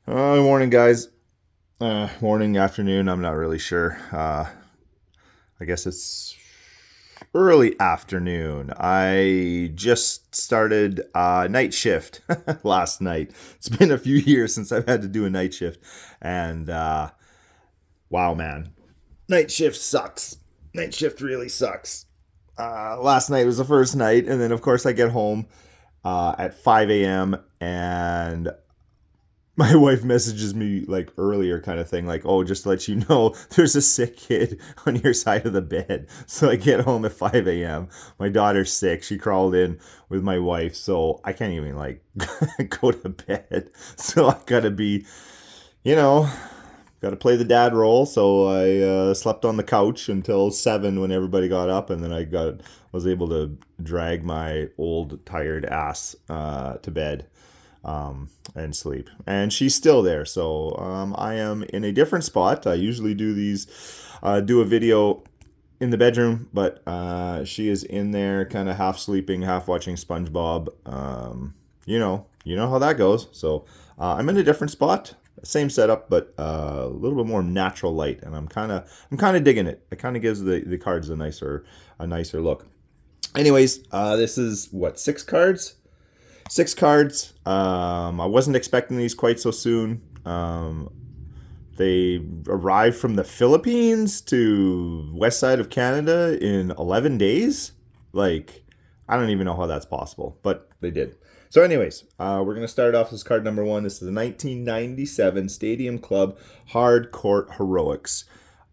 Morning, guys. Morning, afternoon. I'm not really sure. I guess it's early afternoon. I just started night shift last night. It's been a few years since I've had to do a night shift, and wow, man, night shift sucks. Night shift really sucks. Last night was the first night, and then of course I get home at 5 a.m. and my wife messages me like earlier kind of thing, like, oh, just to let you know there's a sick kid on your side of the bed. So I get home at 5 a.m. My daughter's sick. She crawled in with my wife, so I can't even like go to bed. So I gotta be, you know, gotta play the dad role. So I slept on the couch until 7 when everybody got up, and then was able to drag my old tired ass to bed and sleep. And she's still there. So I am in a different spot. I usually do a video in the bedroom, but she is in there, kind of half sleeping, half watching SpongeBob. You know how that goes. So I'm in a different spot. Same setup, but a little bit more natural light, and I'm kind of digging it. It kind of gives the cards a nicer look. Anyways, this is what, 6 cards. 6 cards. I wasn't expecting these quite so soon. They arrived from the Philippines to west side of Canada in 11 days. Like, I don't even know how that's possible, but they did. So, anyways, we're going to start off with card number 1. This is the 1997 Stadium Club Hard Court Heroics.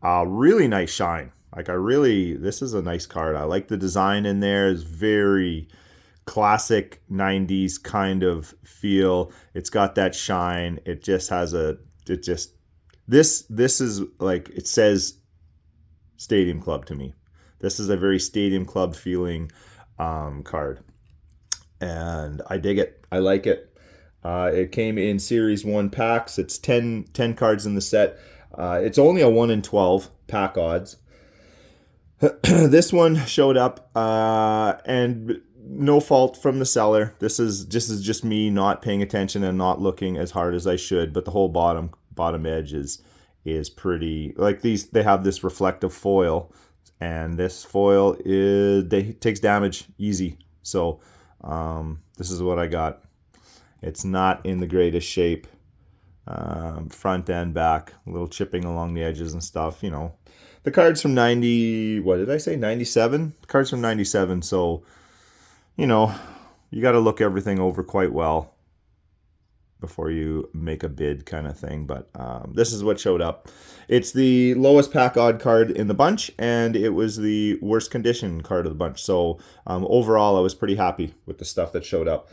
Really nice shine. This is a nice card. I like the design in there. It's very classic 90s kind of feel. It's got that shine. It just has this is like, it says Stadium Club to me. This is a very Stadium Club feeling card, and I dig it. I like it. It came in series 1 packs. It's 10 cards in the set. It's only a 1 in 12 pack odds. This one showed up, and no fault from the seller. This is just me not paying attention and not looking as hard as I should. But the whole bottom edge is pretty, like, they have this reflective foil, and this foil takes damage easy. So this is what I got. It's not in the greatest shape, front and back, a little chipping along the edges and stuff. The cards from 90, what did I say, 97? The cards from 97, so you got to look everything over quite well before you make a bid, kind of thing. But this is what showed up. It's the lowest pack odd card in the bunch, and it was the worst condition card of the bunch. So overall, I was pretty happy with the stuff that showed up.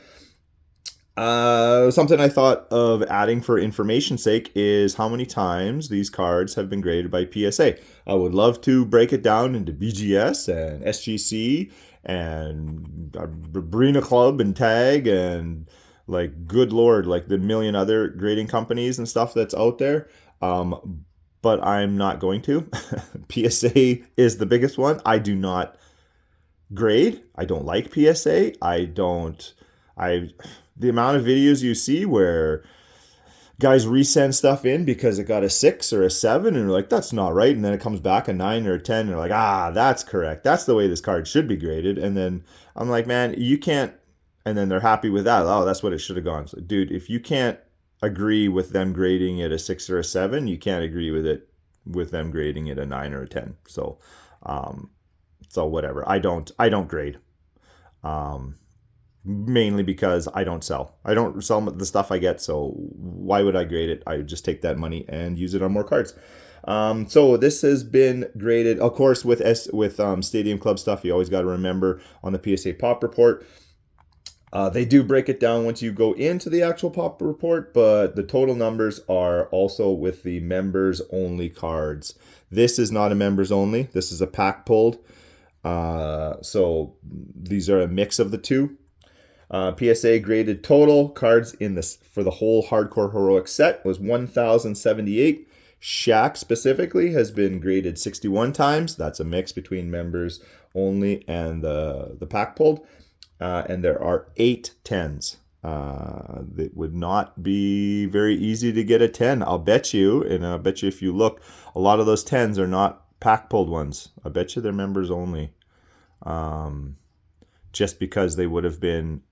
Something I thought of adding for information's sake is how many times these cards have been graded by PSA. I would love to break it down into BGS and SGC and Brina Club and Tag and, like, good lord, like the million other grading companies and stuff that's out there. But I'm not going to. PSA is the biggest one. I do not grade. I don't like PSA. The amount of videos you see where guys resend stuff in because it got a 6 or a 7, and they're like, that's not right, and then it comes back a 9 or a 10, and they're like, that's correct, that's the way this card should be graded. And then I'm like, man, you can't. And then they're happy with that. Oh, that's what it should have gone. So, dude, if you can't agree with them grading it a 6 or a 7, you can't agree with them grading it a 9 or a 10. So whatever. I don't grade. Mainly because I don't sell. I don't sell the stuff I get, so why would I grade it? I would just take that money and use it on more cards. So this has been graded, of course, with Stadium Club stuff. You always got to remember on the PSA Pop Report. They do break it down once you go into the actual Pop Report, but the total numbers are also with the members only cards. This is not a members only. This is a pack pulled. So these are a mix of the two. PSA graded total cards for the whole Hardcore Heroic set was 1,078. Shaq specifically has been graded 61 times. That's a mix between members only and the pack pulled. And there are 8 10s. It would not be very easy to get a 10. I'll bet you, and I'll bet you if you look, a lot of those 10s are not pack pulled ones. I bet you they're members only. Just because they would have been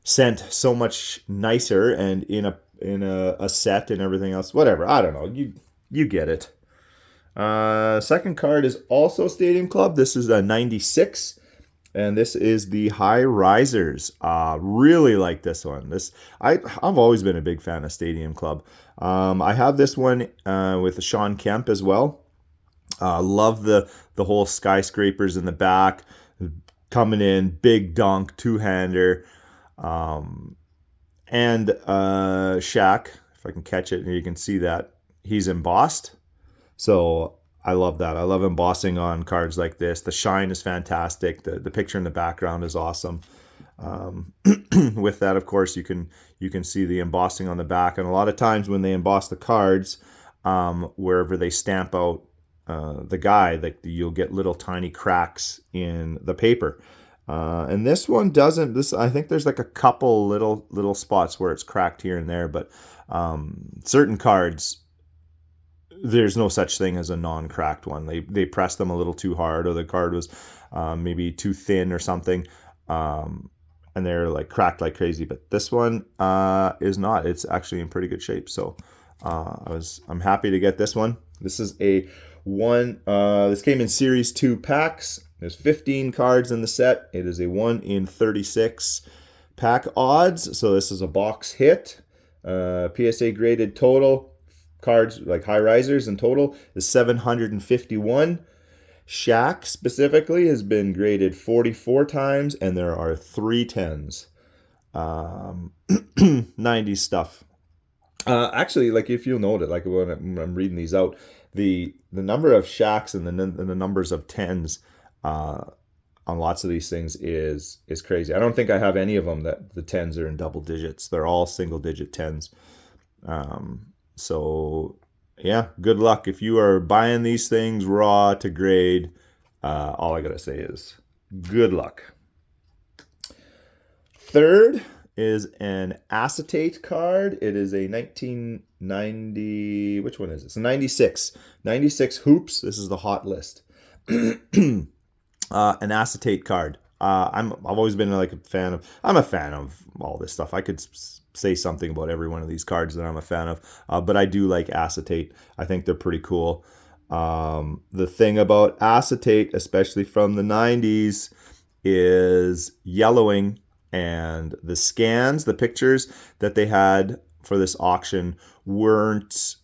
sent so much nicer and in a set and everything else. Whatever. I don't know. You get it. Second card is also Stadium Club. This is a 96. And this is the High Risers. Really like this one. I've always been a big fan of Stadium Club. I have this one with Sean Kemp as well. Love the whole skyscrapers in the back, coming in, big dunk, two-hander. And Shaq, if I can catch it, and you can see that he's embossed. So I love that. I love embossing on cards like this. The shine is fantastic. The picture in the background is awesome. With that, of course, you can see the embossing on the back. And a lot of times when they emboss the cards, wherever they stamp out the guy, you'll get little tiny cracks in the paper. And this one doesn't. I think there's like a couple little spots where it's cracked here and there, but certain cards, there's no such thing as a non-cracked one. They pressed them a little too hard, or the card was maybe too thin or something, and they're like cracked like crazy. But this one is not. It's actually in pretty good shape. So I'm happy to get this one. This is a one. This came in Series 2 packs. There's 15 cards in the set. It is a 1 in 36 pack odds. So this is a box hit. PSA graded total cards, like high risers in total, is 751. Shaq specifically has been graded 44 times, and there are 3 10s. 90s stuff. Actually, like if you'll note it, like when I'm reading these out, the number of Shaqs and the numbers of 10s on lots of these things is crazy. I don't think I have any of them that the 10s are in double digits. They're all single digit 10s. So yeah, good luck. If you are buying these things raw to grade, all I gotta say is good luck. Third is an acetate card. It is a 1990, which one is it? It's a 96. 96 hoops. This is the hot list. An acetate card. I've always been like I'm a fan of all this stuff. I could say something about every one of these cards that I'm a fan of, but I do like acetate. I think they're pretty cool. The thing about acetate, especially from the 90s, is yellowing, and the scans, the pictures that they had for this auction weren't,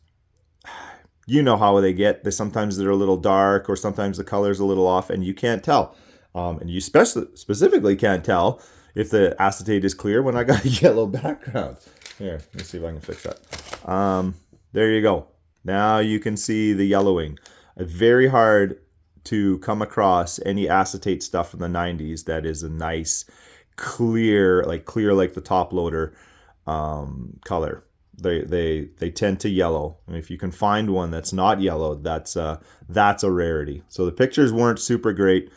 you know how they get. Sometimes they're a little dark, or sometimes the color's a little off, and you can't tell. And you specifically can't tell if the acetate is clear when I got a yellow background. Here, let me see if I can fix that. There you go. Now you can see the yellowing. Very hard to come across any acetate stuff from the 90s that is a nice, clear like the top loader color. They tend to yellow. And if you can find one that's not yellow, that's a rarity. So the pictures weren't super great.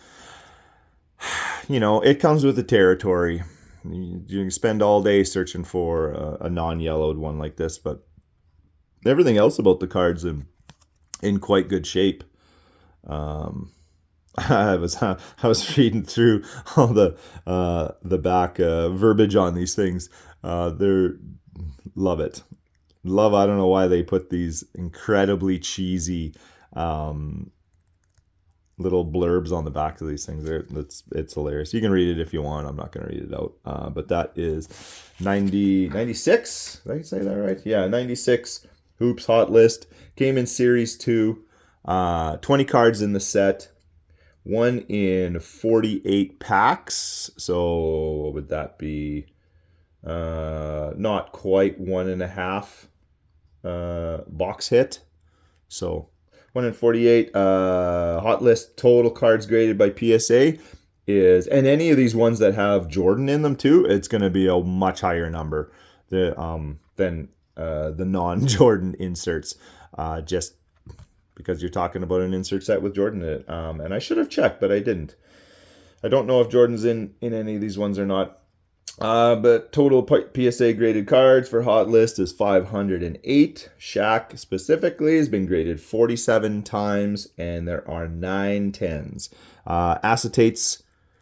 You know, it comes with the territory. You can spend all day searching for a non-yellowed one like this, but everything else about the card's in quite good shape. I was reading through all the back verbiage on these things. Love it. I don't know why they put these incredibly cheesy little blurbs on the back of these things. It's hilarious. You can read it if you want. I'm not going to read it out. But that is 96. Did I say that right? Yeah, 96 hoops hot list. Came in Series 2. 20 cards in the set. 1 in 48 packs. So what would that be? Not quite 1.5 box hit. So 1 in 48. Hot list total cards graded by PSA is, and any of these ones that have Jordan in them too, it's going to be a much higher number than the non-Jordan inserts. Just because you're talking about an insert set with Jordan in it. And I should have checked, but I didn't. I don't know if Jordan's in any of these ones or not. But total PSA graded cards for Hot List is 508. Shaq specifically has been graded 47 times, and there are 9 10s. Acetates,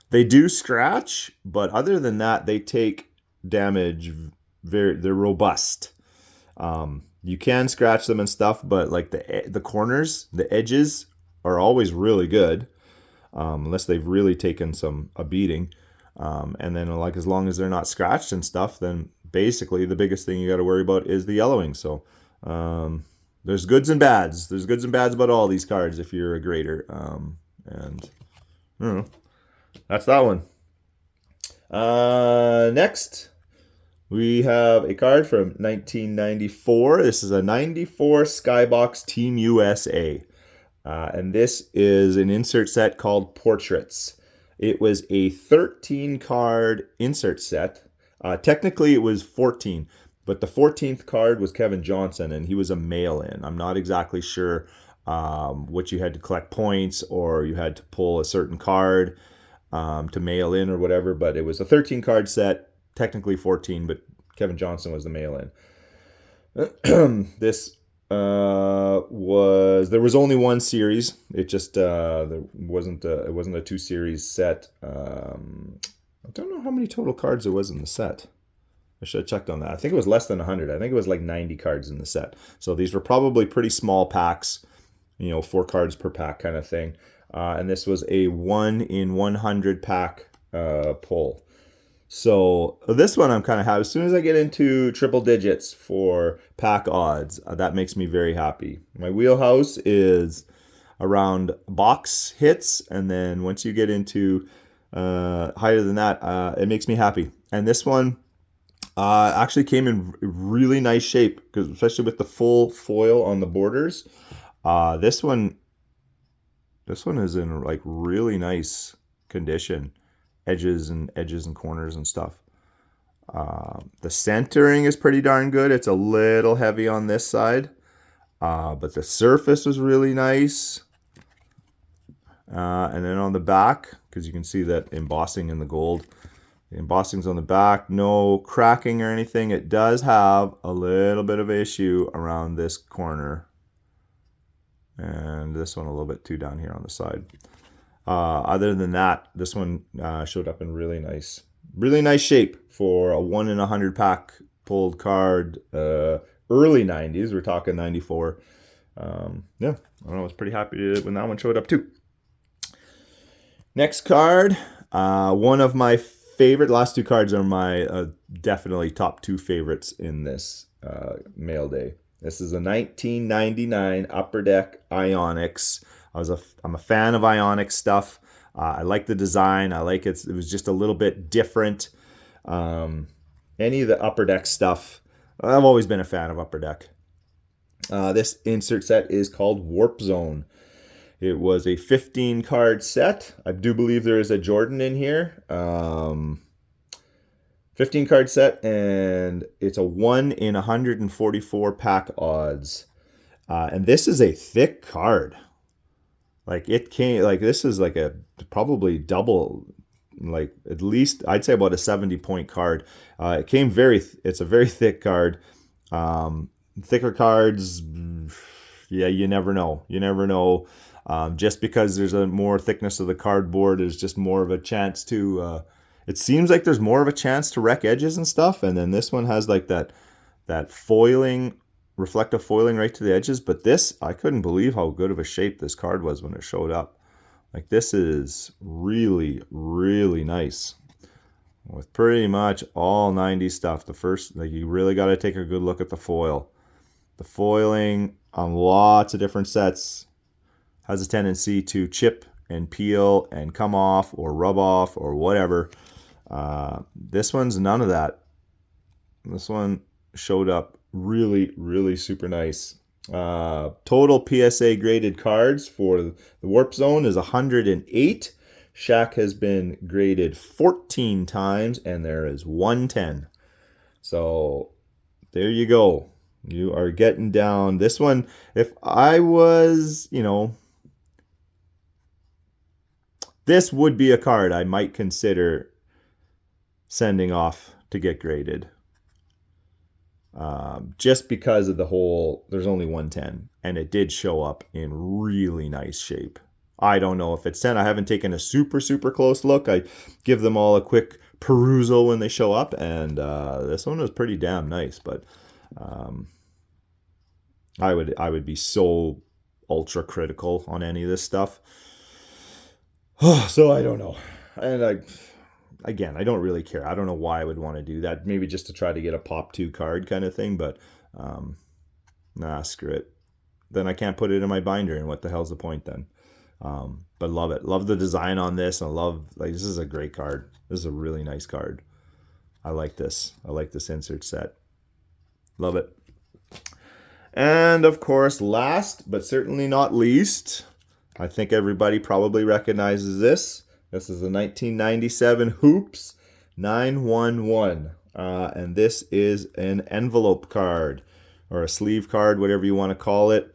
they do scratch, but other than that, they take damage. They're robust. You can scratch them and stuff, but like the corners, the edges are always really good, unless they've really taken a beating. And then like as long as they're not scratched and stuff, then basically the biggest thing you got to worry about is the yellowing. So there's goods and bads. There's goods and bads about all these cards if you're a grader. And I don't know. That's that one. Next, we have a card from 1994. This is a 94 Skybox Team USA. And this is an insert set called Portraits. It was a 13 card insert set. Technically, it was 14, but the 14th card was Kevin Johnson, and he was a mail-in. I'm not exactly sure what you had to collect points or you had to pull a certain card to mail in or whatever, but it was a 13 card set, technically 14, but Kevin Johnson was the mail-in. This there was only one series. It just there wasn't it wasn't a 2 series set. I don't know how many total cards there was in the set. I should have checked on that. I think it was less than 100. I think it was like 90 cards in the set. So these were probably pretty small packs, 4 cards per pack kind of thing. And this was a 1 in 100 pack pull. So this one I'm kind of happy. As soon as I get into triple digits for pack odds, that makes me very happy. My wheelhouse is around box hits, and then once you get into higher than that, it makes me happy. And this one actually came in really nice shape, because especially with the full foil on the borders. This one is in like really nice condition. Edges and corners and stuff. The centering is pretty darn good. It's a little heavy on this side, but the surface was really nice. And then on the back, because you can see that embossing in the gold. The embossing's on the back, no cracking or anything. It does have a little bit of an issue around this corner, and this one a little bit too down here on the side. Other than that, this one showed up in really nice shape for a 1 in 100 pack pulled card. Early 90s, we're talking 94. Yeah, I was pretty happy when that one showed up too. Next card, one of my favorite. Last 2 cards are my definitely top 2 favorites in this mail day. This is a 1999 Upper Deck Ionics. I'm a fan of Ionic stuff. I like the design. I like it. It was just a little bit different. Any of the Upper Deck stuff, I've always been a fan of Upper Deck. This insert set is called Warp Zone. It was a 15 card set. I do believe there is a Jordan in here. 15 card set, and it's a 1 in 144 pack odds. And this is a thick card. Like it came, like this is like a probably double, like at least I'd say about a 70-point card. It came it's a very thick card. Thicker cards, yeah, you never know. Just because there's a more thickness of the cardboard is just more of a chance to, it seems like there's more of a chance to wreck edges and stuff. And then this one has like that foiling, reflective foiling right to the edges. But this, I couldn't believe how good of a shape this card was when it showed up. Like this is really, really nice. With pretty much all 90s stuff. The first, like you really got to take a good look at the foil. The foiling on lots of different sets has a tendency to chip and peel and come off or rub off or whatever. This one's none of that. This one showed up really, really super nice. Total PSA graded cards for the Warp Zone is 108. Shaq has been graded 14 times, and there is 110. So there you go. You are getting down. This one, if I was, this would be a card I might consider sending off to get graded. Just because of the whole, there's only 110, and it did show up in really nice shape. I don't know if it's 10. I haven't taken a super, super close look. I give them all a quick perusal when they show up, and this one was pretty damn nice, but I would be so ultra critical on any of this stuff. So I don't know. And I don't really care. I don't know why I would want to do that. Maybe just to try to get a pop 2 card kind of thing, but nah, screw it. Then I can't put it in my binder, and what the hell's the point then? But love it. Love the design on this. I love, like, this is a great card. This is a really nice card. I like this. I like this insert set. Love it. And of course, last but certainly not least, I think everybody probably recognizes this. This is the 1997 Hoops 911. And this is an envelope card, or a sleeve card, whatever you want to call it.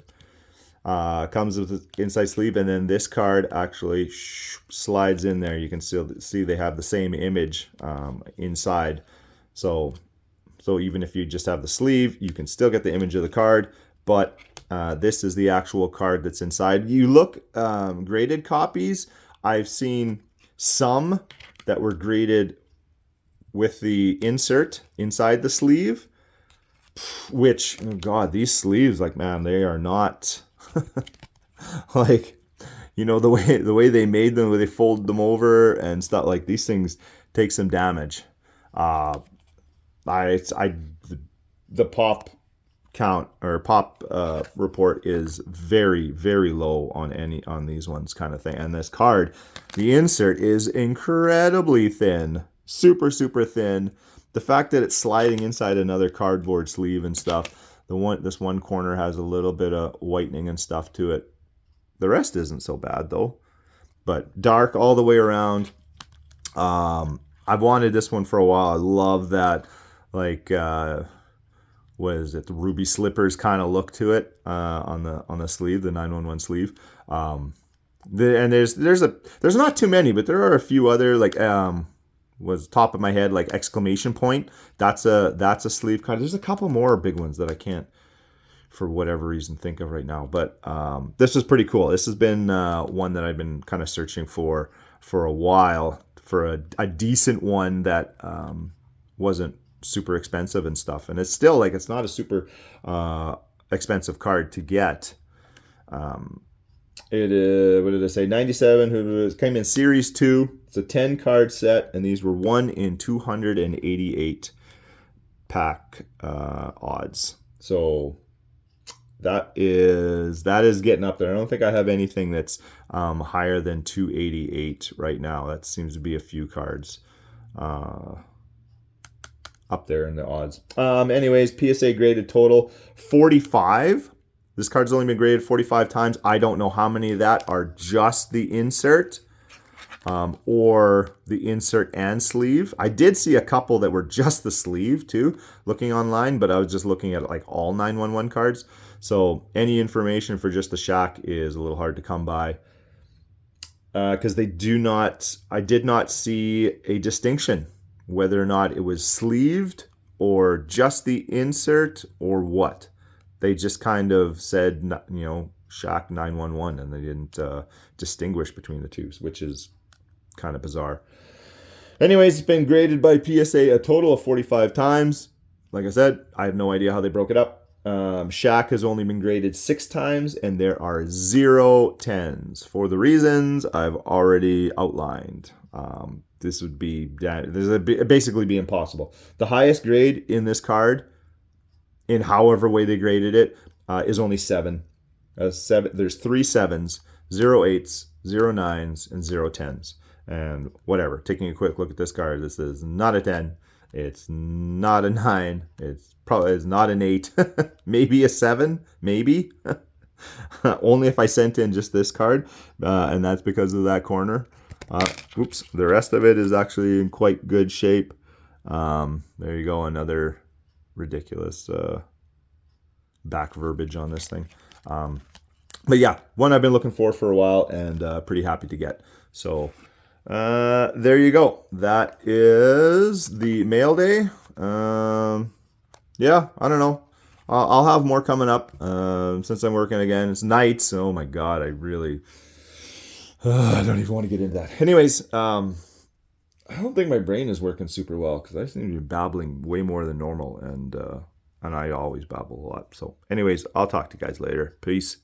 Comes with the inside sleeve, and then this card actually slides in there. You can still see they have the same image inside. So even if you just have the sleeve, you can still get the image of the card, but this is the actual card that's inside. You look graded copies. I've seen some that were graded with the insert inside the sleeve, which, oh God, these sleeves, like, man, they are not like, you know, the way they made them, where they fold them over and stuff, like, these things take some damage. The pop count, or pop report, is very, very low on these ones, kind of thing. And this card, the insert is incredibly thin, super, super thin. The fact that it's sliding inside another cardboard sleeve and stuff, this one corner has a little bit of whitening and stuff to it. The rest isn't so bad though, but dark all the way around. I've wanted this one for a while. I love that, like, what is it, the ruby slippers kind of look to it on the sleeve, the 911 sleeve. And there's not too many, but there are a few other, like, was top of my head, like exclamation point. That's a sleeve card. There's a couple more big ones that I can't, for whatever reason, think of right now. But this is pretty cool. This has been one that I've been kind of searching for a while, for a decent one that wasn't super expensive and stuff. And it's still, like, it's not a super expensive card to get. It is, what did I say, 97, came in series 2. It's a 10 card set, and these were 1 in 288 pack odds. So that is getting up there. I don't think I have anything that's higher than 288 right now. That seems to be a few cards up there in the odds. Anyways, PSA graded total 45. This card's only been graded 45 times. I don't know how many of that are just the insert, or the insert and sleeve. I did see a couple that were just the sleeve too, looking online, but I was just looking at, like, all 911 cards. So any information for just the Shaq is a little hard to come by, because I did not see a distinction whether or not it was sleeved or just the insert or what. They just kind of said, you know, Shaq 911, and they didn't distinguish between the two, which is kind of bizarre. Anyways, it's been graded by PSA a total of 45 times. Like I said, I have no idea how they broke it up. Shaq has only been graded 6 times, and there are 0 10s for the reasons I've already outlined. This would basically be impossible. The highest grade in this card, in however way they graded it, is only 7. There's 3 7s, 0 8s, 0 9s, and 0 10s. And whatever, taking a quick look at this card, this is not a 10. It's not a 9. It's not an 8. Maybe a 7. Maybe. Only if I sent in just this card, and that's because of that corner. Oops. The rest of it is actually in quite good shape. There you go. Another ridiculous back verbiage on this thing. But yeah, one I've been looking for a while, and pretty happy to get. So There you go. That is the mail day. Yeah, I don't know. I'll have more coming up. Since I'm working again, it's nights. Oh my god, I really, I don't even want to get into that. Anyways, I don't think my brain is working super well because I seem to be babbling way more than normal, and I always babble a lot. So, anyways, I'll talk to you guys later. Peace.